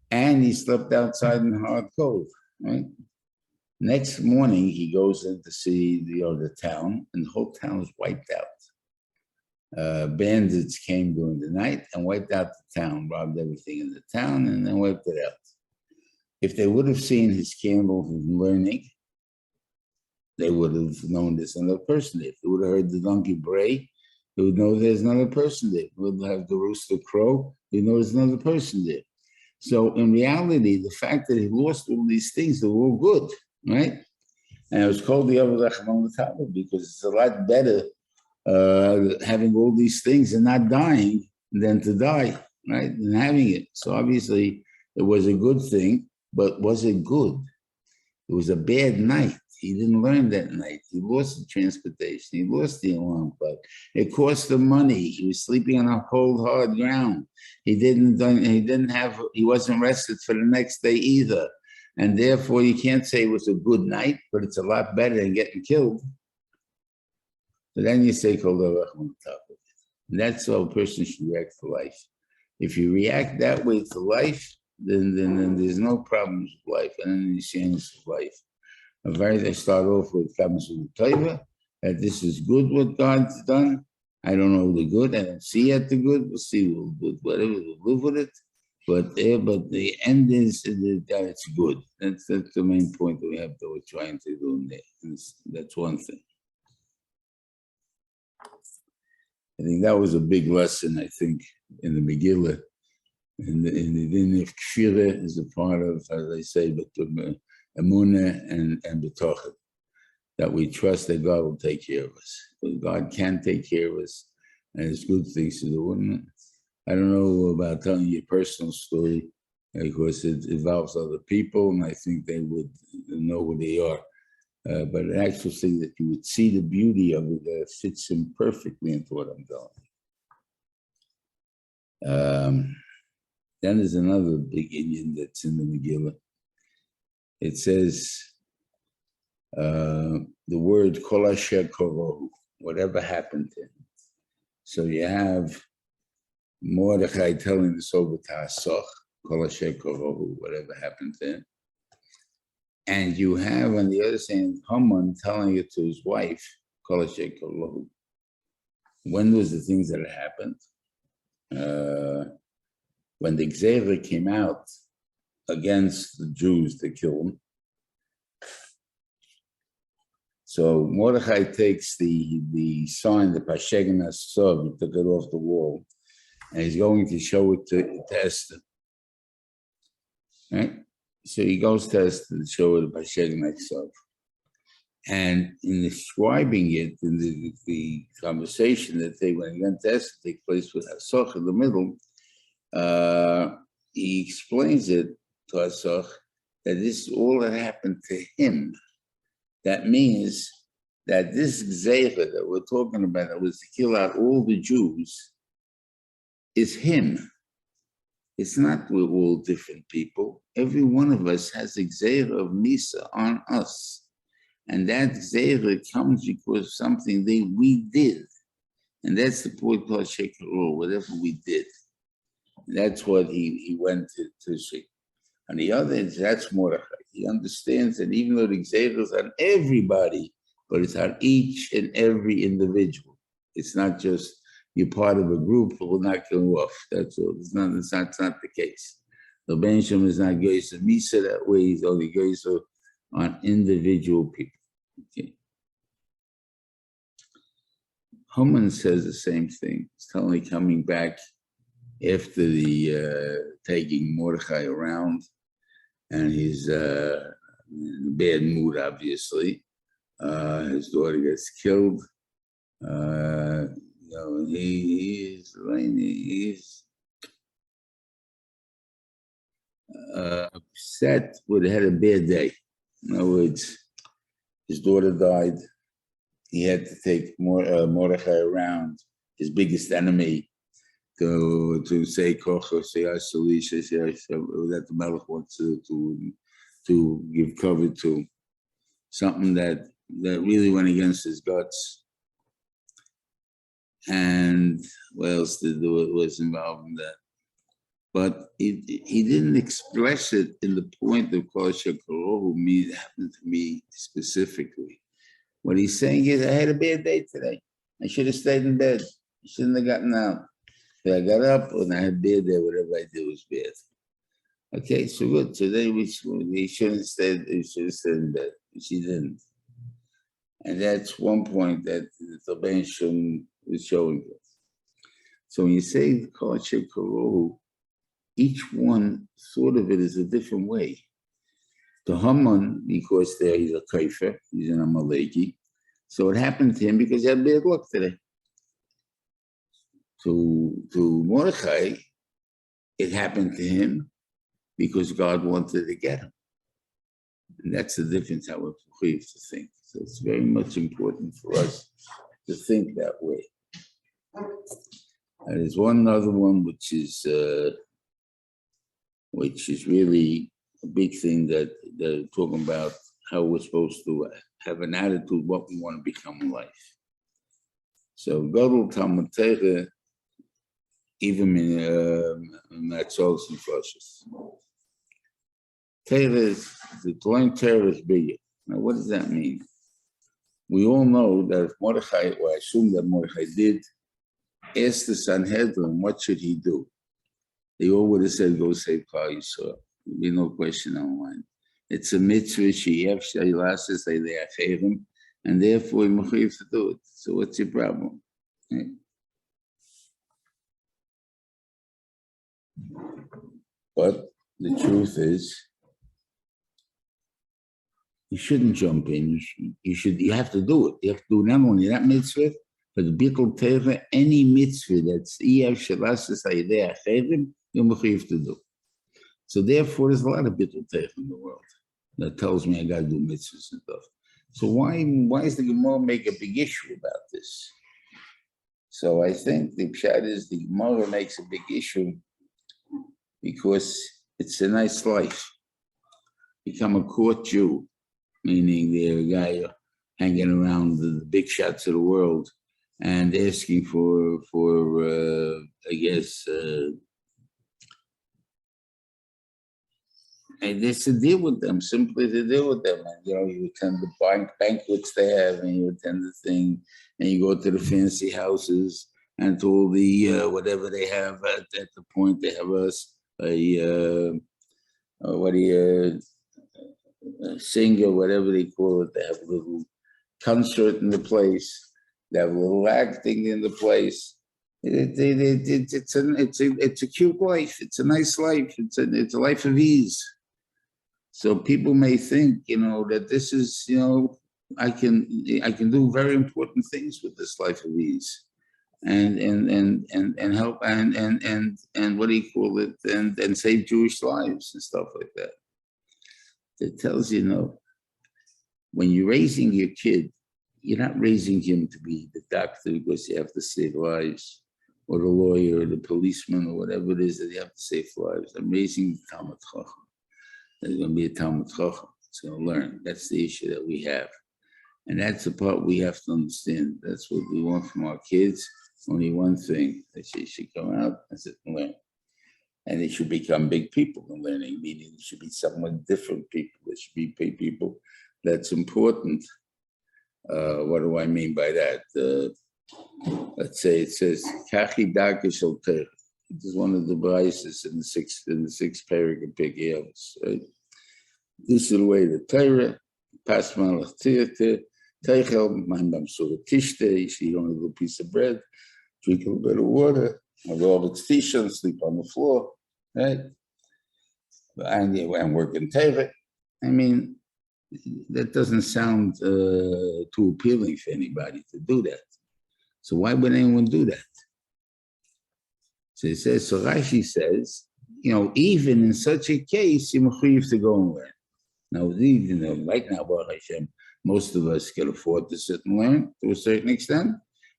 And he slept outside in the hard cold, right? Next morning, he goes in to see the town, and the whole town is wiped out. Bandits came during the night and wiped out the town, robbed everything in the town, and then wiped it out. If they would have seen his candle from learning, they would have known there's another person there. If they would have heard the donkey bray, they would know there's another person there. They would have the rooster crow, they know there's another person there. So in reality, the fact that he lost all these things, they were all good, right? And it was called the Avod because it's a lot better having all these things and not dying than to die, right? Than having it. So obviously, it was a good thing. But was it good? It was a bad night. He didn't learn that night. He lost the transportation. He lost the alarm clock. It cost him money. He was sleeping on a cold, hard ground. He wasn't rested for the next day either. And therefore, you can't say it was a good night, but it's a lot better than getting killed. So then you say, that's how a person should react to life. If you react that way to life, then there's no problems with life, and then you change life. I start off with Tzav, that this is good what God's done. I don't know the good, I don't see yet the good. We'll see, whatever, we'll live with it. But the end is that it's good. That's the main point that we're trying to do in there. That's one thing. I think that was a big lesson, I think, in the Megillah. And the din of kfira is a part of, as I say, emunah and betochen, that we trust that God will take care of us. But God can take care of us, and it's good things to do, wouldn't it? I don't know about telling you a personal story, because it involves other people, and I think they would know who they are. But an actual thing that you would see the beauty of it fits in perfectly into what I'm telling you. Then there's another big Indian that's in the Megillah. It says the word kol asher korohu, whatever happened to him. So you have Mordechai telling this over to Hasoch, kol asher korohu, whatever happened to him. And you have on the other side Haman telling it to his wife, kol asher korohu. When was the things that had happened? When the Gzeira came out against the Jews to kill them. So Mordechai takes the sign, the Pashegin Tzav, he took it off the wall, and he's going to show it to Esther. Right? So he goes to Esther to show her the Pashegin Tzav. And in describing it, in the conversation that they went to take place with Asach in the middle, he explains it to Asach that this is all that happened to him. That means that this Gzeira that we're talking about, that was to kill out all the Jews, is him. It's not we're all different people. Every one of us has a Gzeira of Misa on us. And that Gzeira comes because of something that we did. And that's the point called Shekaror, whatever we did. And that's what he went to Shek. On the other hand, that's Mordechai. He understands that even though the Gzeira is on everybody, but it's on each and every individual. It's not just you're part of a group, but we're not going off. That's all. It's not the case. The Benjamin is not Geisa Misa that way. He's only Geisa on individual people. Okay. Haman says the same thing. It's totally coming back after the taking Mordechai around, and he's in a bad mood, obviously. His daughter gets killed. He's upset, but had a bad day. In other words, his daughter died. He had to take Mordechai around, his biggest enemy, to say Kocha, say Asalisha, say that the Melech wants to give cover to, something that really went against his guts. And what else was involved in that? But he didn't express it in the point of Kol Shekorohu, it happened to me specifically. What he's saying is, I had a bad day today. I should have stayed in bed. I shouldn't have gotten out. But I got up and I had a bad day. Whatever I did was bad. Okay, so good. Today he should have stayed in bed. She didn't. And that's one point that the Ben Shum is showing us. So when you say Kol Shekorohu, each one thought of it as a different way. To Haman, because there he's a kaifer, he's an Amaleki, so it happened to him because he had bad luck today. To Mordechai, it happened to him because God wanted to get him. And that's the difference how we have to think. So it's very much important for us to think that way. And there's one other one which is really a big thing that they're talking about, how we're supposed to have an attitude, what we want to become in life. So Gadol Talmud Torah, even in Matzos and Parshas. The learn Torah is bigger. Now, what does that mean? We all know that if Mordechai, or I assume that Mordechai did, ask the Sanhedrin, what should he do? They all would have said, go save Klal Yisrael. There'd be no question on mine. It's a mitzvah, and therefore you have to do it. So what's your problem? Okay. But the truth is, you shouldn't jump in. You have to do it. You have to do not only that mitzvah, but the Bittul Torah, any mitzvah that's Iyav Shalasas Ayidei Achevim, you have to do. So therefore, there's a lot of Bittul Torah in the world that tells me I got to do mitzvahs and stuff. So why is the Gemara make a big issue about this? So I think the pshat is the Gemara makes a big issue because it's a nice life. Become a court Jew, meaning they're a guy hanging around the big shots of the world and asking for I guess, and it's to deal with them, simply to deal with them. And, you attend the banquets they have, and you attend the thing, and you go to the fancy houses and to all the, whatever they have at the point, they have a singer, whatever they call it. They have a little concert in the place. They have a little acting in the place. It's a cute life. It's a nice life. It's a life of ease. So people may think, that this is, I can do very important things with this life of ease, and help and what do you call it, and save Jewish lives and stuff like that. It tells you, no, when you're raising your kid, you're not raising him to be the doctor because you have to save lives, or the lawyer, or the policeman, or whatever it is that you have to save lives. I'm raising the Talmud Chacham. There's going to be a Talmud Chacham. It's going to learn. That's the issue that we have. And that's the part we have to understand. That's what we want from our kids. Only one thing, that they should come out and sit and learn. And they should become big people in learning, meaning they should be somewhat different people. They should be big people. That's important. What do I mean by that? Let's say it says, Kachi Daka Shel Torah. It is one of the biases in the sixth paragraph of Pirkei Avos, right? This is the way the Torah, Pas Malach Tirte, Teichel, Ma'am Sura Tishte, you should eat only a little piece of bread, drink a little bit of water, have all its tisha, sleep on the floor, right? And work in Torah. I mean, that doesn't sound too appealing for anybody to do that. So why would anyone do that? So it says, so Rashi says, even in such a case, you're mechuyev to go and learn. Now, right now, Baruch Hashem, most of us can afford to sit and learn to a certain extent.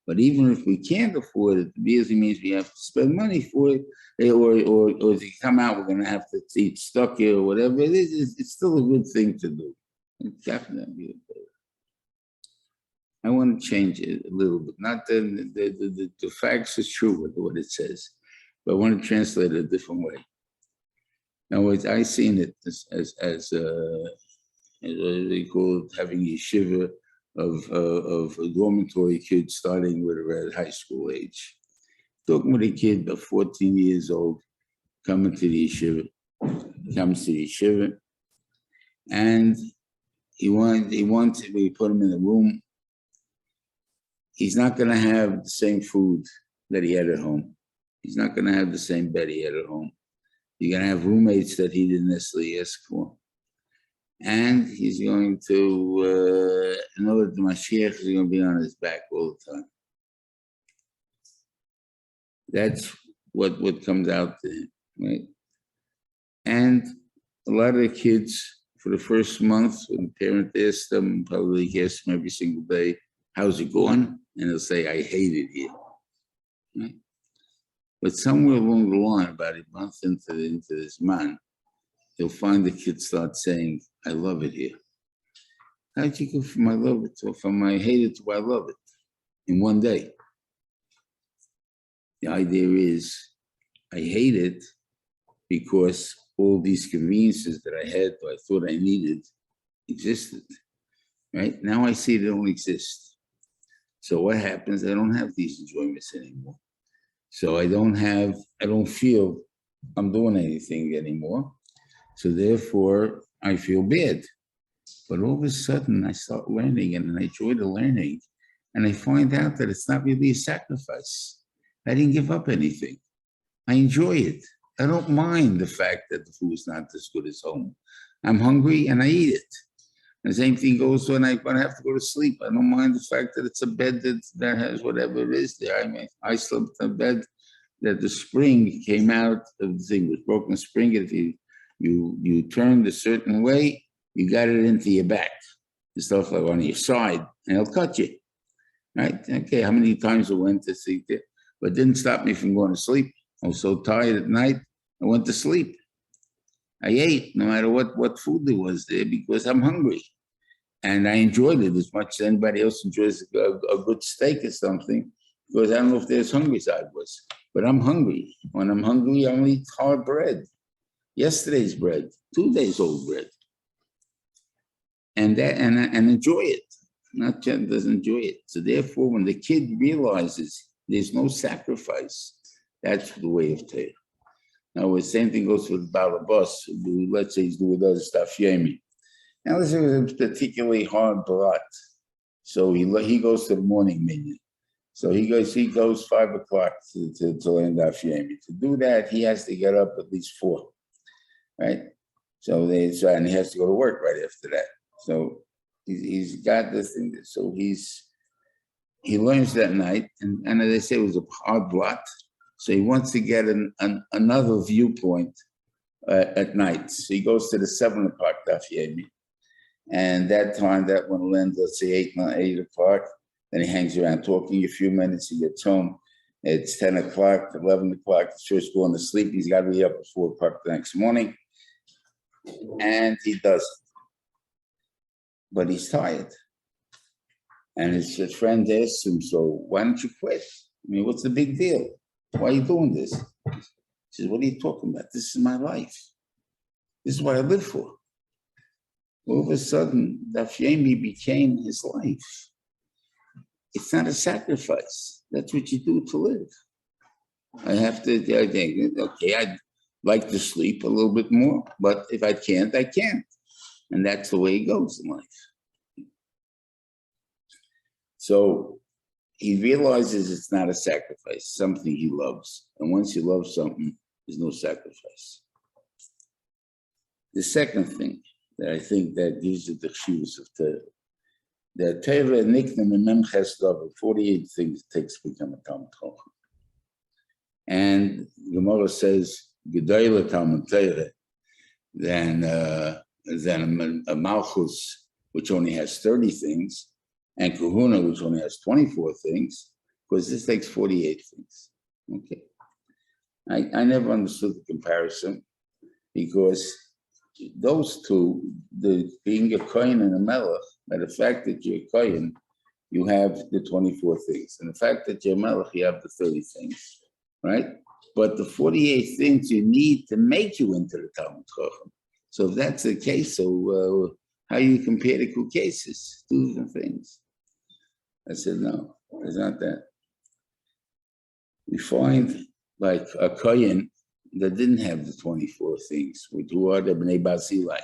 But even if we can't afford it, it basically means we have to spend money for it, or if you come out, we're going to have to eat stuck here or whatever it is. It's still a good thing to do. Definitely. I want to change it a little bit. Not the facts is true with what it says, but I want to translate it a different way. In other words, I seen it as they call it, having a yeshiva of dormitory kids starting with at high school age. Talking with a kid about 14 years old, comes to the yeshiva, and we put him in a room. He's not going to have the same food that he had at home. He's not going to have the same bed he had at home. You're going to have roommates that he didn't necessarily ask for. And he's going to, in order to Mashiach, is going to be on his back all the time. That's what comes out to him, right? And a lot of the kids, for the first month, when the parent asks them, probably asks them every single day, how's it going? And they'll say, I hate it here. Right? But somewhere along the line, about a month into this man, you'll find the kids start saying, I love it here. How'd you go from I love it to from I hate it to I love it in one day? The idea is, I hate it because all these conveniences that I had, or I thought I needed, existed. Right? Now I see they don't exist. So what happens? I don't have these enjoyments anymore. So I don't feel I'm doing anything anymore. So therefore, I feel bad. But all of a sudden, I start learning and I enjoy the learning. And I find out that it's not really a sacrifice. I didn't give up anything. I enjoy it. I don't mind the fact that the food's not as good as home. I'm hungry and I eat it. The same thing goes when I have to go to sleep. I don't mind the fact that it's a bed that has whatever it is there. I mean, I slept in a bed that the spring came out of the thing, was broken spring. If you turned a certain way, you got it into your back. The stuff like on your side, and it'll cut you. Right? Okay, how many times I went to sleep there? But it didn't stop me from going to sleep. I was so tired at night, I went to sleep. I ate no matter what food there was there because I'm hungry. And I enjoyed it as much as anybody else enjoys a good steak or something, because I don't know if they're as hungry as I was. But I'm hungry. When I'm hungry, I only eat hard bread. Yesterday's bread, 2 days old bread. And enjoy it. Not just doesn't enjoy it. So therefore, when the kid realizes there's no sacrifice, that's the way of Torah. Now, the same thing goes with Balabas. Let's say he's doing other stuff, Yemi. Now, this is a particularly hard barat. So he goes to the morning minyan. So he goes 5 o'clock to learn Daf Yomi. To do that, he has to get up at least 4, right? And he has to go to work right after that. So he's got this thing. So he learns that night, and as I say, it was a hard blot. So he wants to get another viewpoint at night. So he goes to the 7 o'clock daf yomi, and that one will end, let's say 8 o'clock. Then he hangs around talking a few minutes. He gets home. It's 10 o'clock, 11 o'clock. He's first going to sleep. He's got to be up at 4 o'clock the next morning, and he does it. But he's tired. And his friend asks him, so why don't you quit? I mean, what's the big deal? Why are you doing this? He says, what are you talking about? This is my life. This is what I live for. All of a sudden, daf yomi became his life. It's not a sacrifice. That's what you do to live. I think, okay, I'd like to sleep a little bit more, but if I can't, I can't. And that's the way it goes in life. So he realizes it's not a sacrifice, something he loves. And once you love something, there's no sacrifice. The second thing that I think that gives you the chivus of Torah, that Torah nickname in Mem Ches Davar, 48 things it takes to become a Talmud Chacham. And Gemara says, Gedayla Talmud Torah, than a Malchus, which only has 30 things, and Kahuna, which only has 24 things, because this takes 48 things. Okay. I never understood the comparison, because those two, the being a Kohen and a Melech, by the fact that you're a Kohen, you have the 24 things. And the fact that you're a Melech, you have the 30 things, right? But the 48 things you need to make you into the Talmud Chacham. So if that's the case, so how you compare the two cases, two different things? I said, no, it's not that. We find like a Kohen that didn't have the 24 things. Who are the Bnei Barzilai?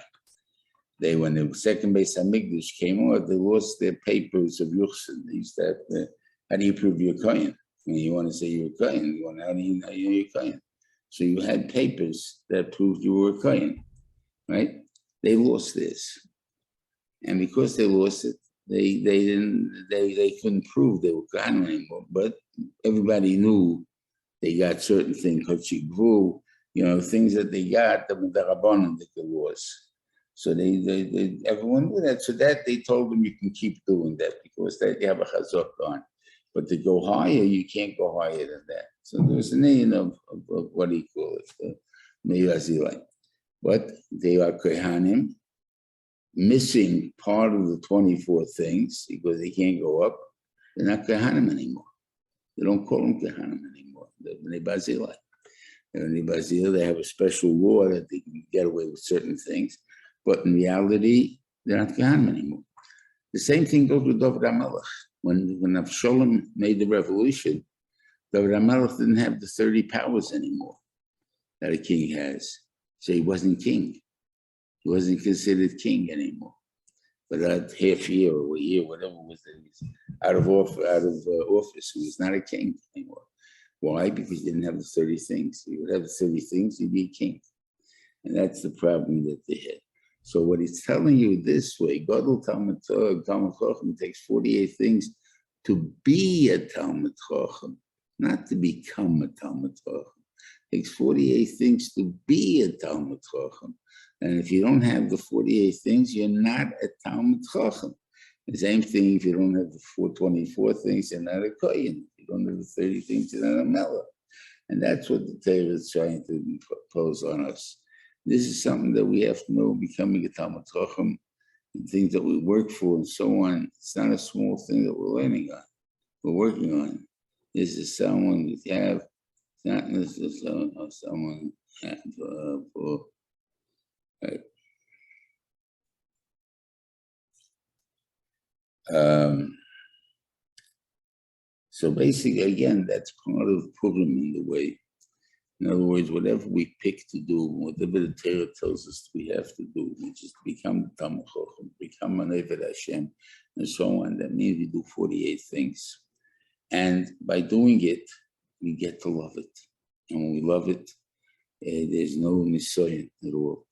They, when the second Beis Hamikdash came out, they lost their papers of Yuchsin. They used to have, how do you prove you're a Kohen? I mean, you want to say you're a Kohen. How do you know you're a Kohen? So you had papers that proved you were a Kohen, right? They lost this. And because they lost it, they couldn't prove they were Kohen anymore. But everybody knew they got certain things, Hachigvu, things that they got, the Rabbanan that there was. So everyone knew that. So that they told them you can keep doing that because that you have a chazak on. But to go higher, you can't go higher than that. So there's an name of what do you call it? Me'azilai. But they are Kohanim, missing part of the 24 things because they can't go up. They're not Kohanim anymore. They don't call them Kohanim anymore. They're Bnei Barzilai. Bnei Barzilai, they have a special law that they can get away with certain things. But in reality, they're not Kohanim anymore. The same thing goes with David HaMelech. When Avshalom made the revolution, David HaMelech didn't have the 30 powers anymore that a king has. So he wasn't king. He wasn't considered king anymore. But that half year or a year, whatever it was, he was out of office. He was not a king anymore. Why? Because he didn't have the 30 things. He would have the 30 things, he'd be a king. And that's the problem that they had. So what he's telling you this way, Gadol Talmud Chacham takes 48 things to be a Talmud Chacham, not to become a Talmud Chacham. It takes 48 things to be a Talmud Chacham. And if you don't have the 48 things, you're not a Talmud Chacham. The same thing if you don't have the 424 things, you're not a Kohen. If you don't have the 30 things, you're not a Melech. And that's what the Torah is trying to impose on us. This is something that we have to know, becoming a Talmud Chacham, and things that we work for and so on. It's not a small thing that we're learning on, we're working on. This is someone we have, it's not necessarily someone have for, right. So basically, again, that's part of Purim in the way. In other words, whatever we pick to do, whatever the Torah tells us we have to do, which is to become the Talmud Chacham, become an Eved Hashem, and so on, that means we do 48 things. And by doing it, we get to love it. And when we love it, there's no nisayon at all.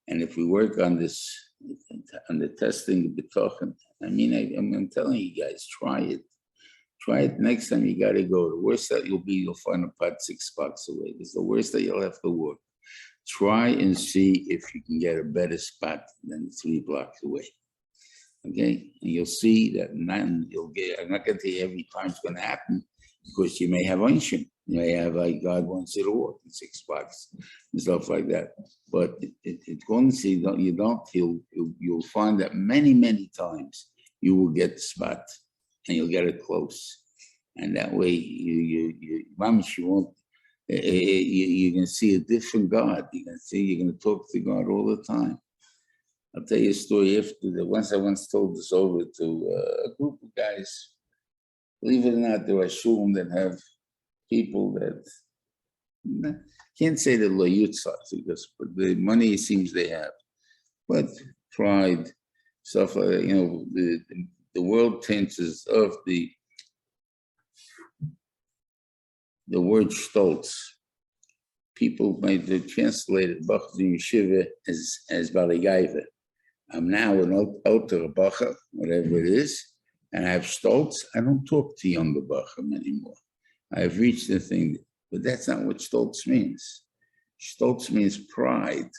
And if we work on this, on the testing, I mean, I'm telling you guys, try it. Try it next time you got to go. The worst that you'll find a pot 6 blocks away. It's the worst that you'll have to walk. Try and see if you can get a better spot than 3 blocks away. Okay, and you'll see that you'll get. I'm not going to tell you every time it's going to happen because you may have unction. You may have like God wants you to walk in 6 blocks and stuff like that. But it's going to see you'll find that many times you will get the spot and you'll get it close, and that way you won't. You can see a different God. You're going to talk to God all the time. I'll tell you a story after that. I once told this over to a group of guys. Believe it or not, there are shulim that have people that can't say they're lo yutzach because the money it seems they have, but pride, stuff like that. You know, the world tenses of the word stoltz. People might translate it Bach Yeshiva as Baligaiva. I'm now an Oter Bacha, whatever it is, and I have stoltz. I don't talk to younger Bachim anymore. I've reached the thing, but that's not what stoltz means. Stoltz means pride.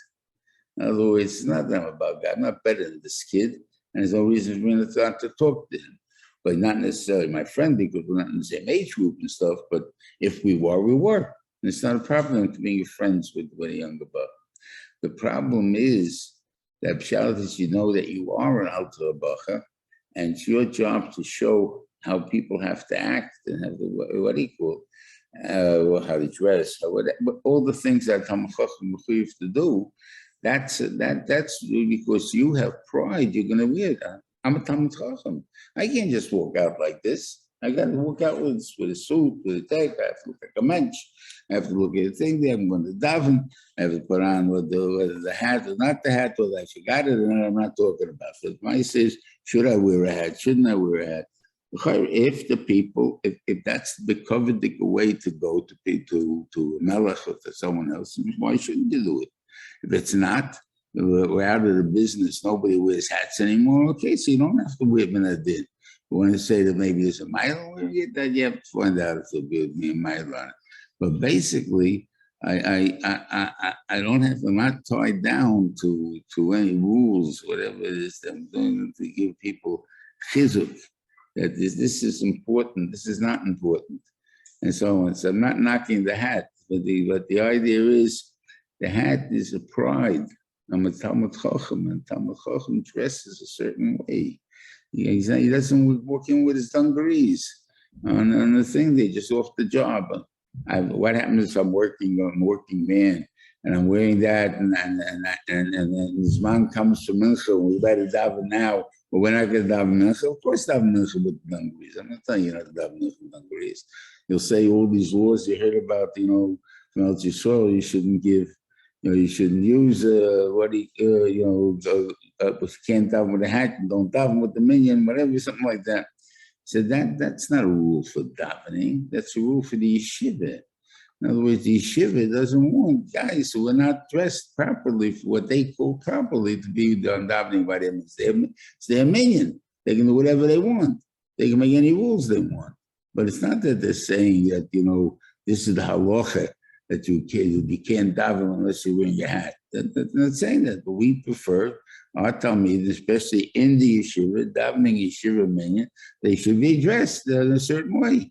In other words, it's not that I'm about God. I'm not better than this kid, and there's no reason for me not to talk to him. But not necessarily my friend because we're not in the same age group and stuff, but if we were, we were. And it's not a problem to being friends with a younger Bach. The problem is that Pshat is you know that you are an Alter Bacha, and it's your job to show how people have to act and have what equal, how to dress, all the things that Talmid Chacham have to do. That's because you have pride. You're going to wear that. I'm a Talmid Chacham. I can't just walk out like this. I got to walk out with a suit, with a tag. I have to look like a mensch. I have to look at the thing there. I'm going to daven. I have to put on whether the hat or not the hat, or I forgot it, and I'm not talking about it. My says, should I wear a hat? Shouldn't I wear a hat? If the people, if that's the covered way to go to a melech or to someone else, why shouldn't you do it? If it's not, we're out of the business. Nobody wears hats anymore. Okay, so you don't have to wear Benadin. You want to say that maybe there's a mile on it, that you have to find out if there'll be a mile on it. But basically, I don't have. I'm not tied down to any rules, whatever it is that I'm doing to give people chizuk. That this is important. This is not important, and so on. So I'm not knocking the hat, but the idea is the hat is a pride. I'm a Talmid Chacham, and Talmid Chacham dresses a certain way. He doesn't walk in with his dungarees on the thing. They just off the job. What happens if I'm a working man and I'm wearing that and then this man comes to Mincha, we better daven now, but we're not going to daven Mincha. Of course, daven Mincha with dungarees. I'm not telling you not to daven Mincha with dungarees. You'll say all these laws you heard about, from El Yisrael, you shouldn't give. You shouldn't use if you can't daven with a hat, don't daven with the minion, whatever, something like that. So that's not a rule for davening. That's a rule for the yeshiva. In other words, the yeshiva doesn't want guys who are not dressed properly for what they call properly to be done davening by them. It's their minion. They can do whatever they want. They can make any rules they want. But it's not that they're saying that, this is the halacha, that you can't daven unless you're wearing your hat. They're not saying that, but we prefer our Talmid, especially in the yeshiva, davening yeshiva minyan, they should be dressed in a certain way.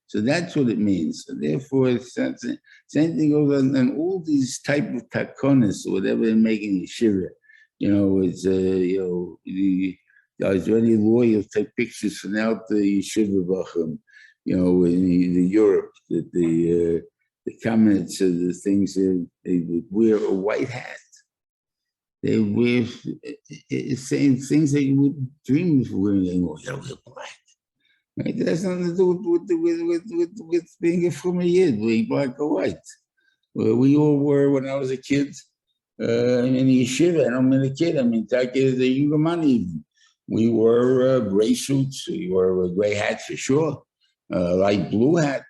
So that's what it means. So therefore, it's same thing goes on, and all these type of takonis, or whatever they're making yeshiva. It's is there any law you'll take pictures from out the yeshiva bachim, in Europe, that the comments of the things they would wear a white hat. They wear same things that you would dream of wearing anymore. You gotta wear black. Right? That has nothing to do with being a from a yid, being black or white. Well, we all were when I was a kid in the yeshiva. I don't mean a kid, I mean the younger man even. We wore gray suits, we wore a gray hat for sure, light blue hat.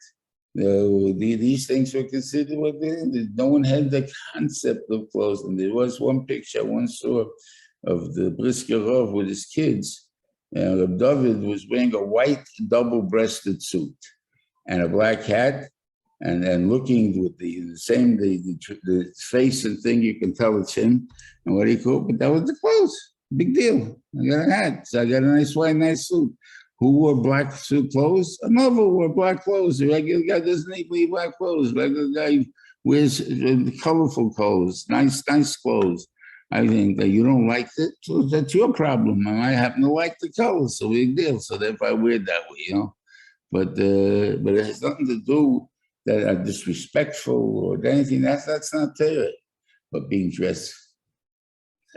These things were considered what they did. No one had the concept of clothes. And there was one picture I once saw of the Brisker Rov with his kids. And Reb David was wearing a white double-breasted suit and a black hat, and looking with the same the face and thing, you can tell it's him. And what he called, but that was the clothes. Big deal. I got a hat, so I got a nice white, nice suit. Who wore black suit clothes? Another wore black clothes. The regular guy doesn't need black clothes. The regular guy wears colorful clothes, nice clothes. I think that you don't like it, so that's your problem. And I happen to like the colors, so big deal. So therefore I wear it that way, But it has nothing to do that are disrespectful or anything. That's not there. But being dressed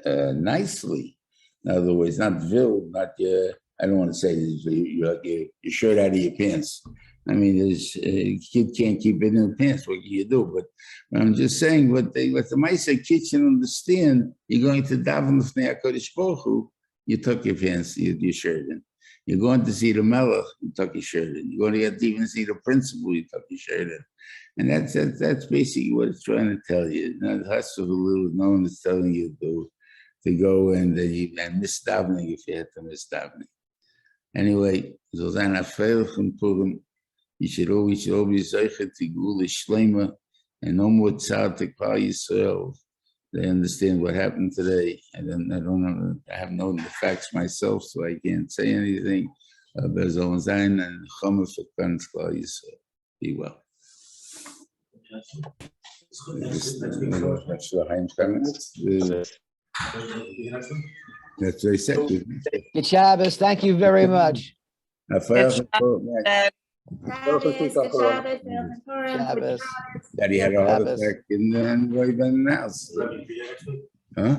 nicely, in other words, not vil, not I don't want to say your shirt out of your pants. I mean, a kid can't keep it in the pants. What can you do? But I'm just saying, what the Maisa kitchen understand, you're going to daven l'fnei HaKadosh Baruch Hu, you tuck your pants, your shirt in. You're going to see the Melech, you tuck your shirt in. You're going to even see the principal, you tuck your shirt in. And that's basically what it's trying to tell you. Not no one is telling you to go and miss davening if you had to miss davening. Anyway, you should always zeichet to Gula Shlema and no more tzad to Klal Yisrael. They understand what happened today. I have known the facts myself, so I can't say anything. Bezol Zayin and Chomer for Klal Yisrael. Be well. That's what I said. Good Shabbos. Thank you very much. Shabbos. That he had a heart attack in Reuven house. Huh?